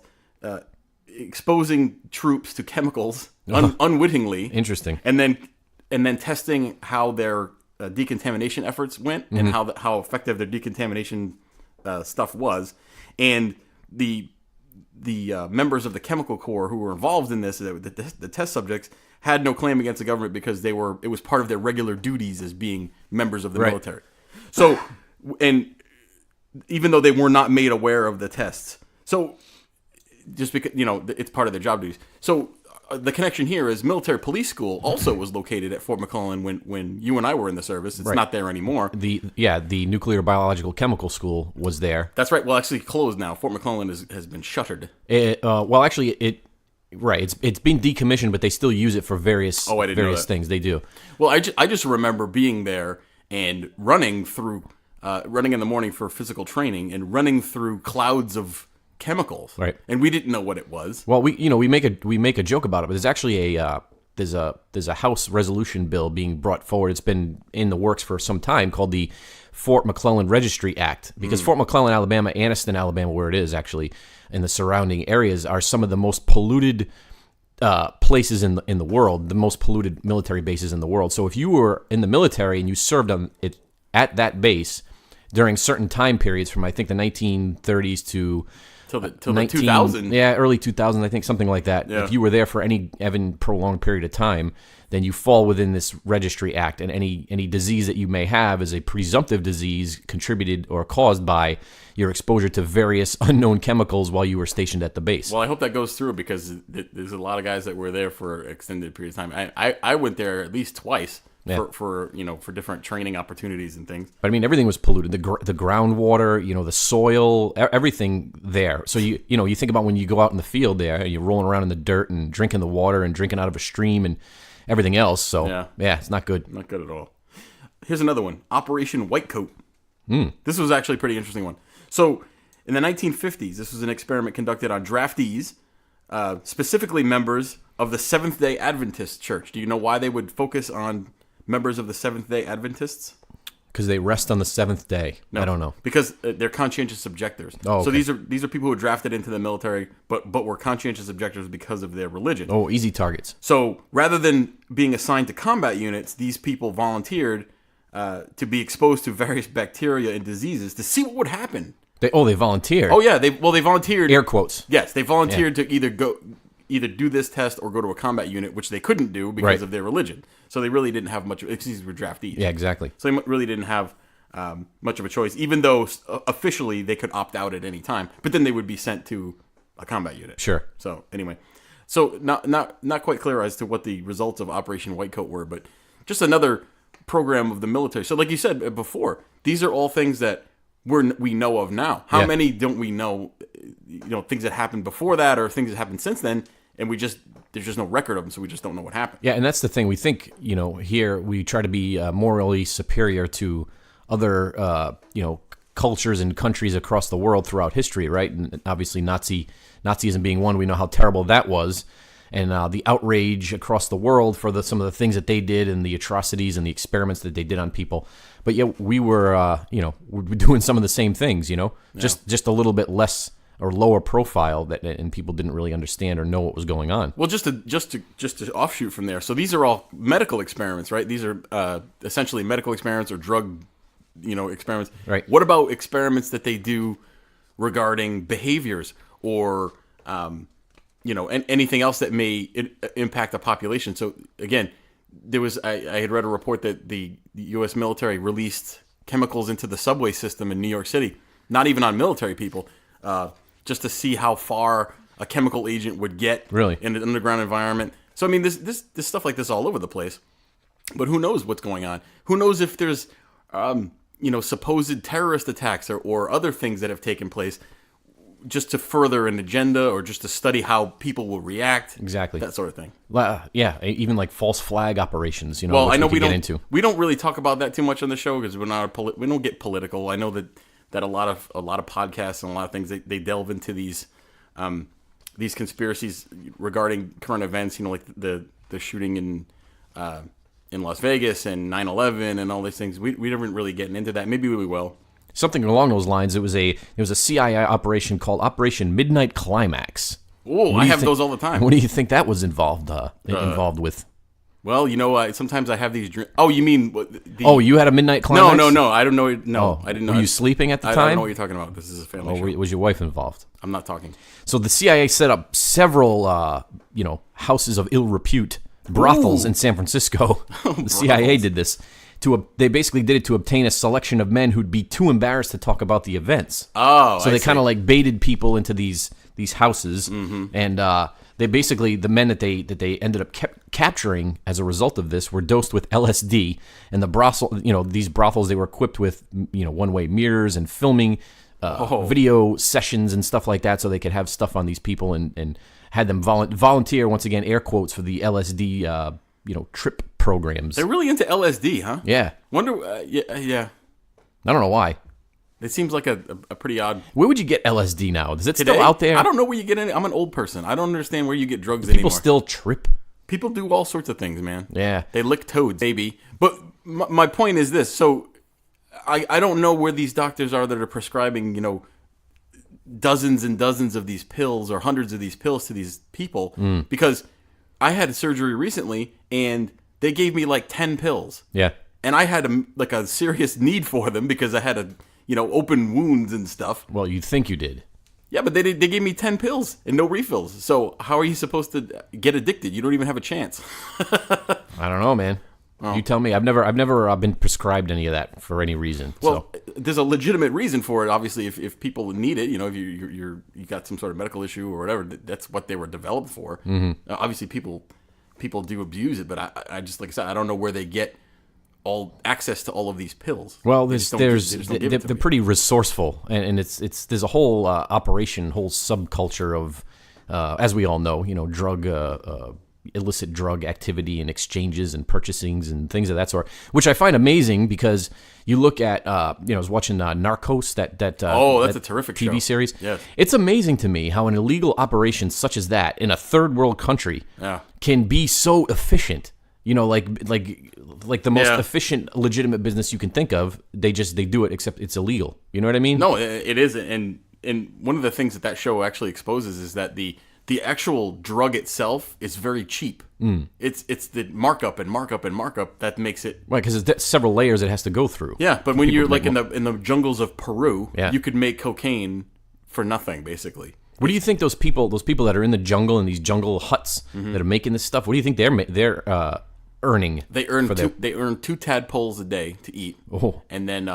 exposing troops to chemicals unwittingly. Interesting. And then testing how their decontamination efforts went and how effective their decontamination stuff was, and the members of the chemical corps who were involved in this, the test subjects, had no claim against the government because it was part of their regular duties as being members of the military. So, and even though they were not made aware of the tests, so just because it's part of their job duties. So the connection here is military police school also was located at Fort McClellan when you and I were in the service. It's not there anymore. The nuclear biological chemical school was there. That's right. Well, actually closed now. Fort McClellan has been shuttered. It's been decommissioned, but they still use it for various things. They do. Well, I just remember being there and running in the morning for physical training and running through clouds of chemicals, right? And we didn't know what it was. Well, we make a joke about it, but there's actually there's a House resolution bill being brought forward. It's been in the works for some time, called the Fort McClellan Registry Act, because Fort McClellan, Alabama, Anniston, Alabama, where it is actually, and the surrounding areas are some of the most polluted places in the world, the most polluted military bases in the world. So if you were in the military and you served on it at that base during certain time periods from I think the 1930s to till the 2000. Yeah, early 2000, I think, something like that. Yeah. If you were there for any even prolonged period of time, then you fall within this Registry Act, and any disease that you may have is a presumptive disease contributed or caused by your exposure to various unknown chemicals while you were stationed at the base. Well, I hope that goes through because there's a lot of guys that were there for extended periods of time. I went there at least twice for different training opportunities and things. But I mean, everything was polluted. The groundwater, the soil, everything there. So you think about when you go out in the field there, and you're rolling around in the dirt and drinking the water and drinking out of a stream and everything else. So yeah, it's not good. Not good at all. Here's another one: Operation Whitecoat. This was actually a pretty interesting one. So in the 1950s, this was an experiment conducted on draftees, specifically members of the Seventh-day Adventist Church. Do you know why they would focus on members of the Seventh-day Adventists? Because they rest on the seventh day. No, I don't know. Because they're conscientious objectors. Oh, okay. So these are people who were drafted into the military, but were conscientious objectors because of their religion. Oh, easy targets. So rather than being assigned to combat units, these people volunteered to be exposed to various bacteria and diseases to see what would happen. They volunteered. Oh yeah, they volunteered. Air quotes. Yes, they volunteered to either do this test or go to a combat unit, which they couldn't do because of their religion. So they really didn't have much. These were draftees. Yeah, exactly. So they really didn't have much of a choice, even though officially they could opt out at any time. But then they would be sent to a combat unit. Sure. So anyway, so not quite clear as to what the results of Operation Whitecoat were, but just another program of the military. So like you said before, these are all things that we know of now. How many don't we know? Things that happened before that or things that happened since then, and there's just no record of them, so we just don't know what happened. Yeah, and that's the thing. We think, here we try to be morally superior to other, cultures and countries across the world throughout history, right? And obviously Nazism being one, we know how terrible that was. And the outrage across the world for some of the things that they did and the atrocities and the experiments that they did on people. But yet we were, we're doing some of the same things, just a little bit less or lower profile and people didn't really understand or know what was going on. Well, just to offshoot from there. So these are all medical experiments, right? These are essentially medical experiments or drug, experiments. Right. What about experiments that they do regarding behaviors or anything else that may impact the population? So again, I had read a report that the U.S. military released chemicals into the subway system in New York City, not even on military people, just to see how far a chemical agent would get in an underground environment. So I mean, this stuff like this all over the place. But who knows what's going on? Who knows if there's supposed terrorist attacks or other things that have taken place, just to further an agenda or just to study how people will react. Exactly. That sort of thing. Yeah, even like false flag operations, Well, which I know we don't get into. We don't really talk about that too much on the show because we don't get political. I know that a lot of podcasts and a lot of things they delve into these conspiracies regarding current events, like the shooting in Las Vegas and 9/11 and all these things. We haven't really getting into that. Maybe we will. Something along those lines. It was a CIA operation called Operation Midnight Climax. Oh, I have those all the time. What do you think that was involved with? Well, sometimes I have these dreams. Oh, you mean you had a midnight climax? No, I don't know. No, I didn't know. Were you sleeping at the time? I don't know what you're talking about. This is a family show. Was your wife involved? I'm not talking. So the CIA set up several, houses of ill repute, brothels in San Francisco. The CIA did this. They basically did it to obtain a selection of men who'd be too embarrassed to talk about the events. Oh, so they kind of like baited people into these houses, and they basically, the men that they ended up capturing as a result of this were dosed with LSD, and the brothel, these brothels, they were equipped with one-way mirrors and filming video sessions and stuff like that, so they could have stuff on these people and had them volunteer, once again, air quotes, for the LSD trip programs. They're really into LSD, huh? Yeah. Wonder, yeah. I don't know why. It seems like a pretty odd... Where would you get LSD now? Is it still out there? I don't know where you get it. I'm an old person. I don't understand where you get drugs anymore. People still trip? People do all sorts of things, man. Yeah. They lick toads, baby. But my point is this. So I don't know where these doctors are that are prescribing, dozens and dozens of these pills or hundreds of these pills to these people. Because I had surgery recently, and they gave me like 10 pills. Yeah. And I had a serious need for them because I had open wounds and stuff. Well, you'd think you did. Yeah, but they gave me 10 pills and no refills. So how are you supposed to get addicted? You don't even have a chance. I don't know, man. You tell me. I've never been prescribed any of that for any reason. Well, there's a legitimate reason for it. Obviously, if people need it, if you got some sort of medical issue or whatever, that's what they were developed for. Obviously, people do abuse it, but I just, like I said, I don't know where they get all access to all of these pills. Well, they're pretty resourceful, and it's there's a whole whole subculture of, as we all know, illicit drug activity and exchanges and purchasings and things of that sort, which I find amazing because you look at, I was watching Narcos, that's a terrific TV show. series. Yes. It's amazing to me how an illegal operation such as that in a third world country can be so efficient. Like the most efficient, legitimate business you can think of. They do it, except it's illegal. You know what I mean? No, it is, and one of the things that show actually exposes is that the actual drug itself is very cheap. It's the markup that makes it right, because there's several layers it has to go through. Yeah, but when you're like in the jungles of Peru, you could make cocaine for nothing, basically. What do you think those people that are in the jungle in these jungle huts that are making this stuff? What do you think they're earning? They earn 2 tadpoles a day to eat, and then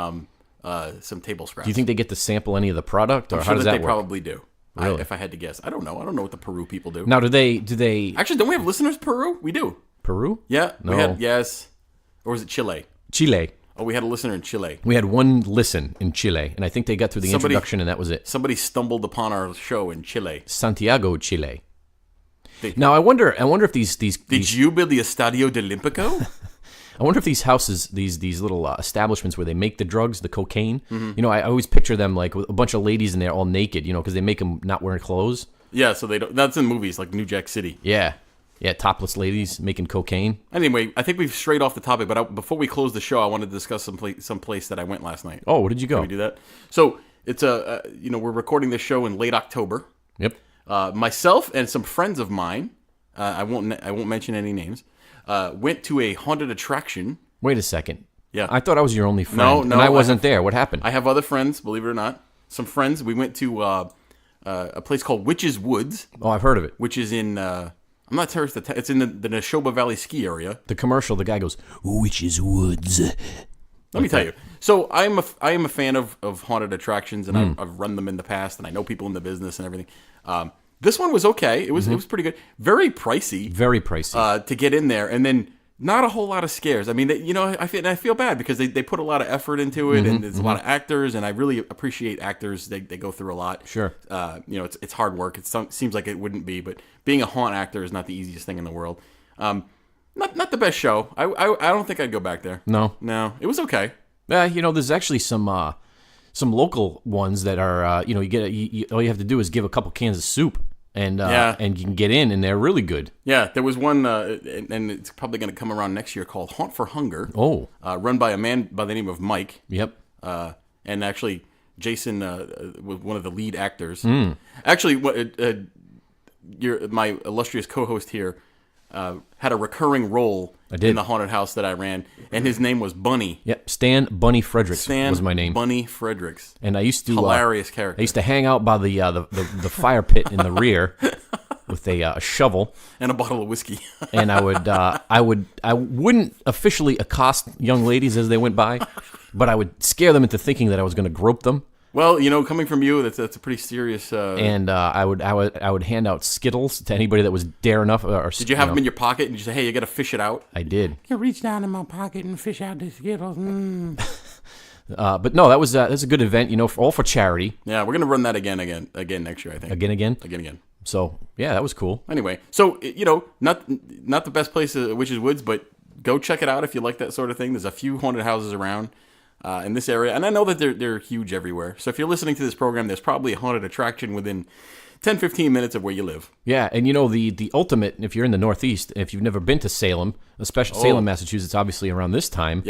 some table scraps. Do you think they get to sample any of the product, or I'm how sure does that that they work? probably do. Really? If I had to guess, I don't know. I don't know what the Peru people do. Now, do they actually? Don't we have listeners? Peru? We do. Peru? Yeah. No. We had or was it Chile? Chile. Oh, we had a listener in Chile. We had one listen in Chile, and I think they got through the introduction, and that was it. Somebody stumbled upon our show in Chile. Santiago, Chile. Now, I wonder if these Did you build the Estadio de Olímpico? I wonder if these houses, these little establishments where they make the drugs, the cocaine, I always picture them like with a bunch of ladies in there all naked, because they make them not wearing clothes. Yeah, so they don't. That's in movies like New Jack City. Yeah, topless ladies making cocaine. Anyway, I think we've strayed off the topic, but before we close the show, I wanted to discuss some place that I went last night. Oh, where did you go? Can we do that? So it's we're recording this show in late October. Yep. Myself and some friends of mine, I won't mention any names, went to a haunted attraction. Wait a second. Yeah. I thought I was your only friend. No, and I wasn't there. What happened? I have other friends, believe it or not. Some friends. We went to a place called Witch's Woods. Oh, I've heard of it. Which is in, I'm not sure if it's in the Neshoba Valley ski area. The commercial, the guy goes, Witch's Woods. Let me tell you. So I am a fan of haunted attractions, and I've run them in the past, and I know people in the business and everything. This one was okay. It was pretty good. Very pricey. Very pricey. To get in there, and then not a whole lot of scares. I mean, I feel bad because they put a lot of effort into it, and there's a lot of actors, and I really appreciate actors. They go through a lot. Sure. It's hard work. It seems like it wouldn't be, but being a haunt actor is not the easiest thing in the world. Not the best show. I don't think I'd go back there. No, it was okay. There's actually some local ones that are all you have to do is give a couple cans of soup and you can get in, and they're really good. Yeah, there was one and it's probably going to come around next year called Haunt for Hunger. Oh, run by a man by the name of Mike. Yep. And actually Jason was one of the lead actors. Actually, my illustrious co-host here had a recurring role in the haunted house that I ran, and his name was Bunny. Yep, Stan Bunny Fredericks was my name. Bunny Fredericks. And I used to hilarious character. I used to hang out by the fire pit in the rear with a shovel and a bottle of whiskey. And I wouldn't officially accost young ladies as they went by, but I would scare them into thinking that I was going to grope them. Well, coming from you, that's a pretty serious. And I would hand out Skittles to anybody that was dare enough. Did you have them in your pocket and you say, "Hey, you got to fish it out"? I did. You reach down in my pocket and fish out the Skittles. But no, that's a good event. All for charity. Yeah, we're gonna run that again next year. I think. Again. So yeah, that was cool. Anyway, so not the best place, Witch's Woods, but go check it out if you like that sort of thing. There's a few haunted houses around. In this area, and I know that they're huge everywhere. So if you're listening to this program, there's probably a haunted attraction within 10-15 minutes of where you live. Yeah, and the ultimate, if you're in the Northeast, if you've never been to Salem, especially Salem, Massachusetts, obviously around this time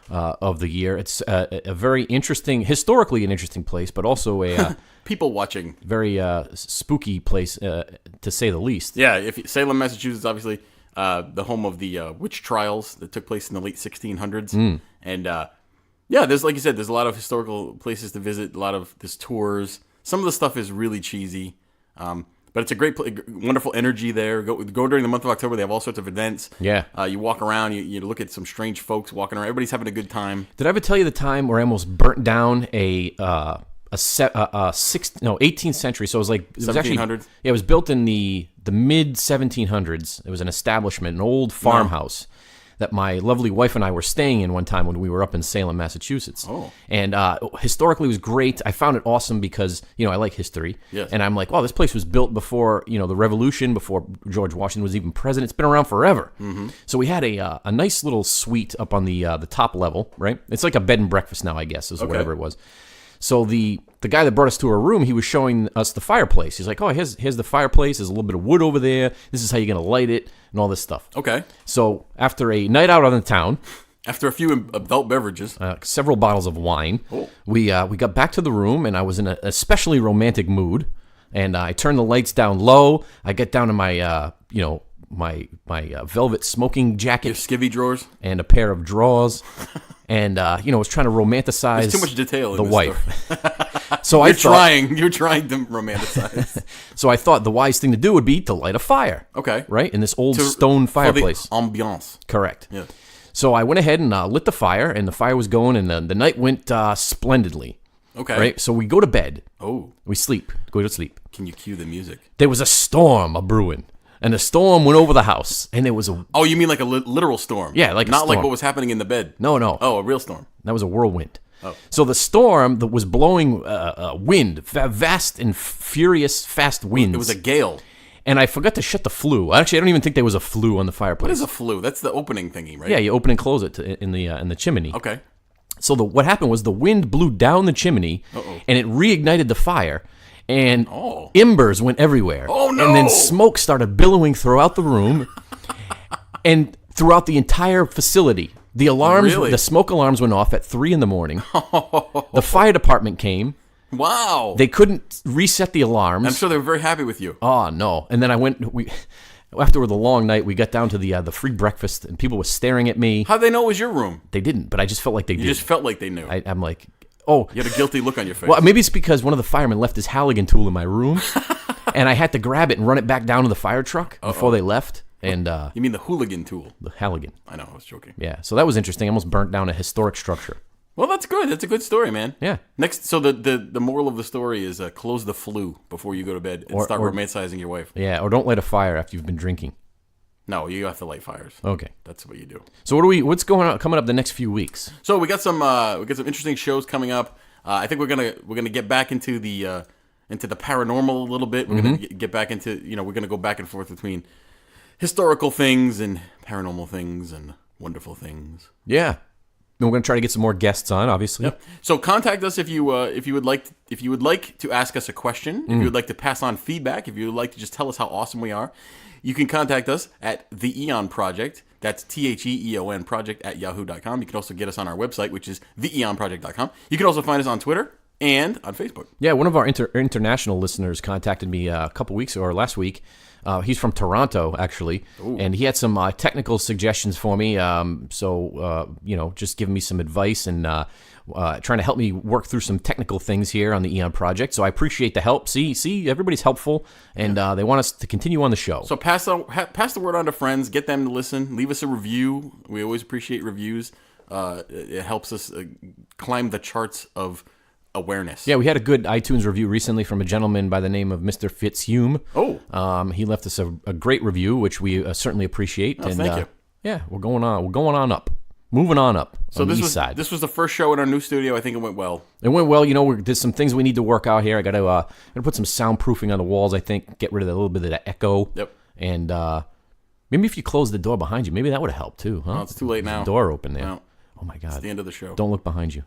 of the year, it's a very historically an interesting place, but also a people watching, very spooky place to say the least. Yeah, Salem, Massachusetts, obviously the home of the witch trials that took place in the late 1600s, and. Yeah, like you said, there's a lot of historical places to visit. There's tours. Some of the stuff is really cheesy. But it's a great, wonderful energy there. Go during the month of October. They have all sorts of events. Yeah. You walk around. You look at some strange folks walking around. Everybody's having a good time. Did I ever tell you the time where I almost burnt down a 18th century? So it was like it was actually 1700s? Yeah, it was built in the mid 1700s. It was an establishment, an old farmhouse that my lovely wife and I were staying in one time when we were up in Salem, Massachusetts. Oh. And historically, it was great. I found it awesome because, I like history. Yes. And I'm like, wow, this place was built before, the Revolution, before George Washington was even president. It's been around forever. Mm-hmm. So we had a nice little suite up on the top level, right? It's like a bed and breakfast now, I guess, is whatever it was. So the guy that brought us to our room, he was showing us the fireplace. He's like, oh, here's the fireplace. There's a little bit of wood over there. This is how you're going to light it and all this stuff. Okay. So after a night out on the town, after a few adult beverages, several bottles of wine, we got back to the room, and I was in an especially romantic mood. And I turned the lights down low. I get down to my, my velvet smoking jacket. your skivvy drawers. And a pair of drawers. And, was trying to romanticize There's too much detail in the this wife. story. So You're trying to romanticize. So I thought the wise thing to do would be to light a fire. Okay. Right? In this old stone fireplace. For the ambiance. Correct. Yeah. So I went ahead and lit the fire, and the fire was going, and the night went splendidly. Okay. Right? So we go to bed. Oh. We sleep. Go to sleep. Can you cue the music? There was a storm a-brewing. And the storm went over the house, and there was a... Oh, you mean like a literal storm? Yeah, like a Not storm. like what was happening in the bed. No. Oh, a real storm. That was a whirlwind. Oh. So the storm that was blowing wind, vast and furious, fast winds. It was a gale. And I forgot to shut the flue. Actually, I don't even think there was a flue on the fireplace. What is a flue? That's the opening thingy, right? Yeah, you open and close it in the chimney. Okay. So what happened was the wind blew down the chimney, and it reignited the fire. And embers went everywhere. Oh, no! And then smoke started billowing throughout the room and throughout the entire facility. The alarms, Really? the smoke alarms went off at 3 a.m. The fire department came. Wow. They couldn't reset the alarms. I'm sure they were very happy with you. Oh, no. And then after the long night, we got down to the free breakfast, and people were staring at me. How'd they know it was your room? They didn't, but I just felt like they did. You just felt like they knew. I'm like... Oh, you had a guilty look on your face. Well, maybe it's because one of the firemen left his Halligan tool in my room, and I had to grab it and run it back down to the fire truck before they left. And you mean the hooligan tool? The Halligan. I know, I was joking. Yeah, so that was interesting. I almost burnt down a historic structure. Well, that's good. That's a good story, man. Yeah. Next, so the moral of the story is close the flue before you go to bed and start romanticizing your wife. Yeah, or don't light a fire after you've been drinking. No, you have to light fires. Okay, that's what you do. So what's coming up the next few weeks? So we got some interesting shows coming up. I think we're gonna get back into the paranormal a little bit. We're gonna get back into we're gonna go back and forth between historical things and paranormal things and wonderful things. Yeah, and we're gonna try to get some more guests on, obviously. Yep. So contact us if you would like to ask us a question, if you would like to pass on feedback, if you would like to just tell us how awesome we are. You can contact us at TheEoNProject. That's TheEon Project at yahoo.com. You can also get us on our website, which is TheEonProject.com. You can also find us on Twitter and on Facebook. Yeah, one of our international listeners contacted me a couple weeks or last week. He's from Toronto, actually, and he had some technical suggestions for me. Just giving me some advice and trying to help me work through some technical things here on the Eon Project. So I appreciate the help. See, everybody's helpful, and they want us to continue on the show. So pass the word on to friends. Get them to listen. Leave us a review. We always appreciate reviews. It helps us climb the charts of awareness. Yeah, we had a good iTunes review recently from a gentleman by the name of Mr. Fitzhume. He left us a great review, which we certainly appreciate. Oh, thank you. Yeah, we're going on up. Moving on up on the east side. This was the first show in our new studio. I think it went well. It went well. There's some things we need to work out here. I got to put some soundproofing on the walls, I think, get rid of a little bit of the echo. Yep. And maybe if you close the door behind you, maybe that would have helped too, huh? No, it's too late now. The door open there. No. Oh, my God. It's the end of the show. Don't look behind you.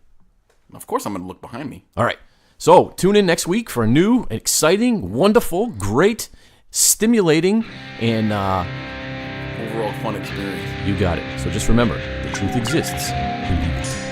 Of course I'm going to look behind me. All right. So tune in next week for a new, exciting, wonderful, great, stimulating, and overall fun experience. You got it. So just remember, the truth exists. Believe it.